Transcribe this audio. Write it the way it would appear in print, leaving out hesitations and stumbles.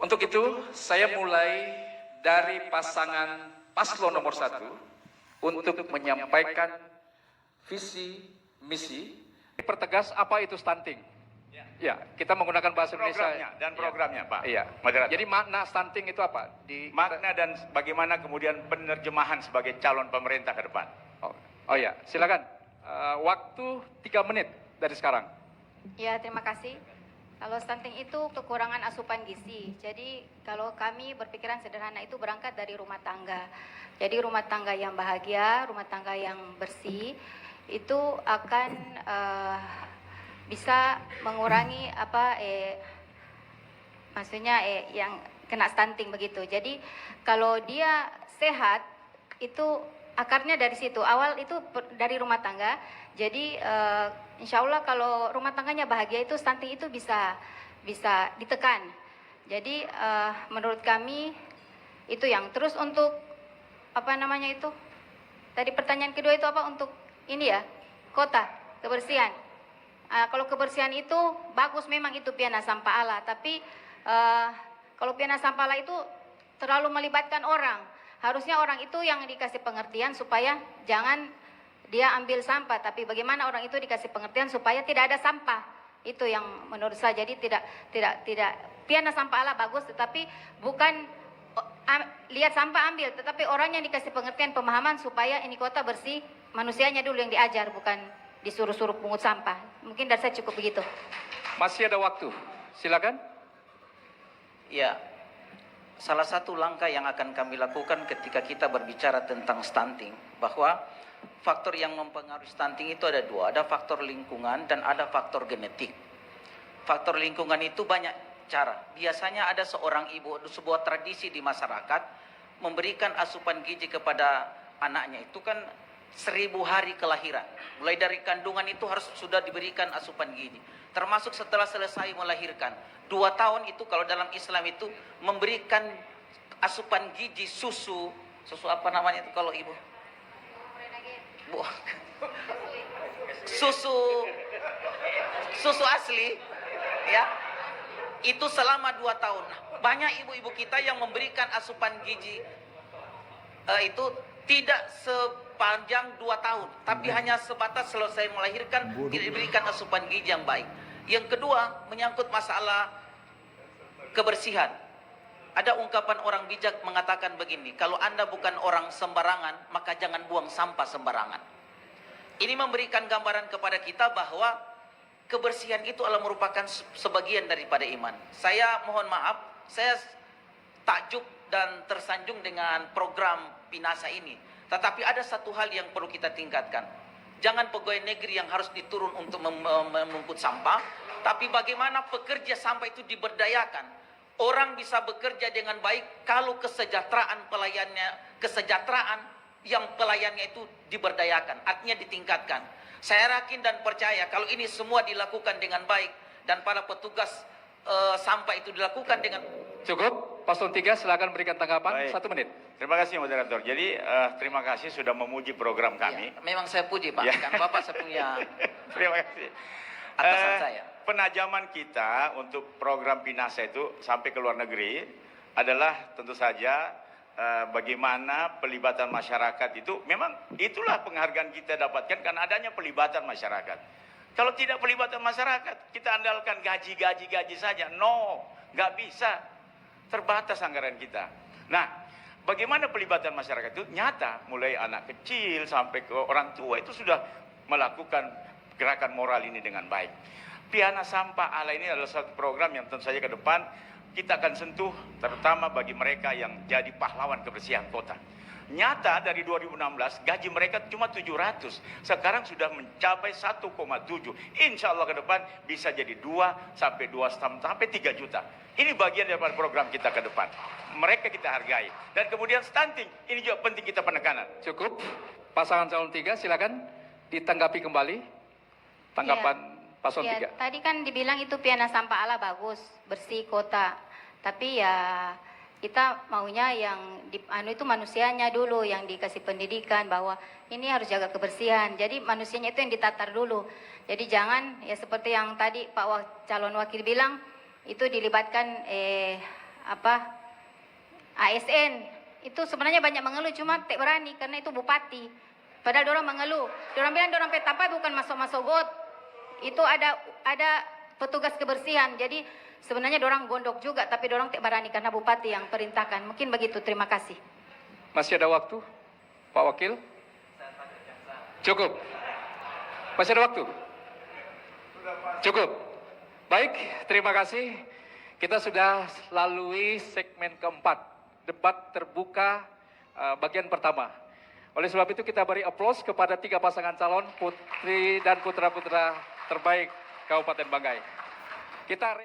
Untuk itu, saya mulai dari pasangan paslon nomor 1 untuk menyampaikan visi misi. Pertegas apa itu stunting. Ya, kita menggunakan bahasa Indonesia dan programnya, Pak. Iya. Moderator. Jadi makna stunting itu apa? Makna dan bagaimana kemudian penerjemahan sebagai calon pemerintah ke depan. Oh ya, silakan. Waktu 3 menit dari sekarang. Ya, terima kasih. Kalau stunting itu kekurangan asupan gizi. Jadi kalau kami berpikiran sederhana itu berangkat dari rumah tangga. Jadi rumah tangga yang bahagia, rumah tangga yang bersih itu akan bisa mengurangi yang kena stunting begitu. Jadi kalau dia sehat itu akarnya dari situ. Awal itu dari rumah tangga. Jadi insya Allah kalau rumah tangganya bahagia itu stunting itu bisa ditekan. Jadi menurut kami itu yang terus untuk tadi pertanyaan kedua itu apa untuk ini ya, kota kebersihan. Kalau kebersihan itu bagus memang itu piana sampah Allah, tapi kalau piana sampah Allah itu terlalu melibatkan orang. Harusnya orang itu yang dikasih pengertian supaya jangan dia ambil sampah, tapi bagaimana orang itu dikasih pengertian supaya tidak ada sampah. Itu yang menurut saya. Jadi tidak piana sampah Allah bagus, tetapi bukan lihat sampah ambil, tetapi orang yang dikasih pengertian pemahaman supaya ini kota bersih, manusianya dulu yang diajar, bukan disuruh-suruh pungut sampah. Mungkin dari saya cukup begitu. Masih ada waktu, silakan. Ya, salah satu langkah yang akan kami lakukan ketika kita berbicara tentang stunting, bahwa faktor yang mempengaruhi stunting itu ada dua, ada faktor lingkungan dan ada faktor genetik. Faktor lingkungan itu banyak cara. Biasanya ada seorang ibu, sebuah tradisi di masyarakat memberikan asupan gizi kepada anaknya. Itu kan 1000 hari kelahiran. Mulai dari kandungan itu harus sudah diberikan asupan gizi. Termasuk setelah selesai melahirkan. 2 tahun itu kalau dalam Islam itu memberikan asupan gizi susu. Susu apa namanya itu kalau ibu? Susu asli ya, itu selama 2 tahun. Banyak ibu-ibu kita yang memberikan asupan gizi itu tidak sepanjang 2 tahun, tapi hanya sebatas selesai melahirkan tidak diberikan asupan gizi yang baik. Yang kedua, menyangkut masalah kebersihan. Ada ungkapan orang bijak mengatakan begini, kalau Anda bukan orang sembarangan, maka jangan buang sampah sembarangan. Ini memberikan gambaran kepada kita bahwa kebersihan itu adalah merupakan sebagian daripada iman. Saya mohon maaf, saya takjub dan tersanjung dengan program Pinasa ini. Tetapi ada satu hal yang perlu kita tingkatkan. Jangan pegawai negeri yang harus diturun untuk mengangkut sampah, tapi bagaimana pekerja sampah itu diberdayakan. Orang bisa bekerja dengan baik kalau kesejahteraan pelayannya itu diberdayakan, artinya ditingkatkan. Saya yakin dan percaya kalau ini semua dilakukan dengan baik dan para petugas sampah itu dilakukan dengan Cukup, Paslon 3 silakan berikan tanggapan. Baik. 1 menit. Terima kasih moderator. Jadi terima kasih sudah memuji program kami. ya, memang saya puji Pak, Ya. kan Bapak saya punya Terima kasih. atasan saya. Penajaman kita untuk program Pinasa itu sampai ke luar negeri adalah tentu saja bagaimana pelibatan masyarakat itu, memang itulah penghargaan kita dapatkan karena adanya pelibatan masyarakat. Kalau tidak pelibatan masyarakat, kita andalkan gaji saja. No, nggak bisa. Terbatas anggaran kita. Nah, bagaimana pelibatan masyarakat itu nyata, mulai anak kecil sampai ke orang tua itu sudah melakukan gerakan moral ini dengan baik. Piana Sampah Allah ini adalah satu program yang tentu saja ke depan kita akan sentuh, terutama bagi mereka yang jadi pahlawan kebersihan kota. Nyata dari 2016 gaji mereka cuma 700, sekarang sudah mencapai 1,7. Insya Allah ke depan bisa jadi 2 sampai 3 juta. Ini bagian daripada program kita ke depan. Mereka kita hargai. Dan kemudian stunting, ini juga penting kita penekanan. Cukup, pasangan calon 3 silakan ditanggapi kembali. Tanggapan Paslon 3. Tadi kan dibilang itu piana sampah Allah bagus, bersih kota. Tapi ya kita maunya yang itu manusianya dulu yang dikasih pendidikan bahwa ini harus jaga kebersihan. Jadi manusianya itu yang ditatar dulu. Jadi jangan ya seperti yang tadi Pak calon wakil bilang itu dilibatkan ASN. Itu sebenarnya banyak mengeluh, cuma tak berani karena itu bupati. Padahal dorang mengeluh. Dorang bilang dorang tempat bukan masuk-masuk got. Itu ada petugas kebersihan. Jadi sebenarnya dorang gondok juga, tapi dorang tak berani karena bupati yang perintahkan. Mungkin begitu. Terima kasih. Masih ada waktu, Pak Wakil? Cukup. Masih ada waktu? Cukup. Baik, terima kasih. Kita sudah lalui segmen keempat, debat terbuka bagian pertama. Oleh sebab itu kita beri aplaus kepada 3 pasangan calon putri dan putra-putra terbaik Kabupaten Banggai. Kita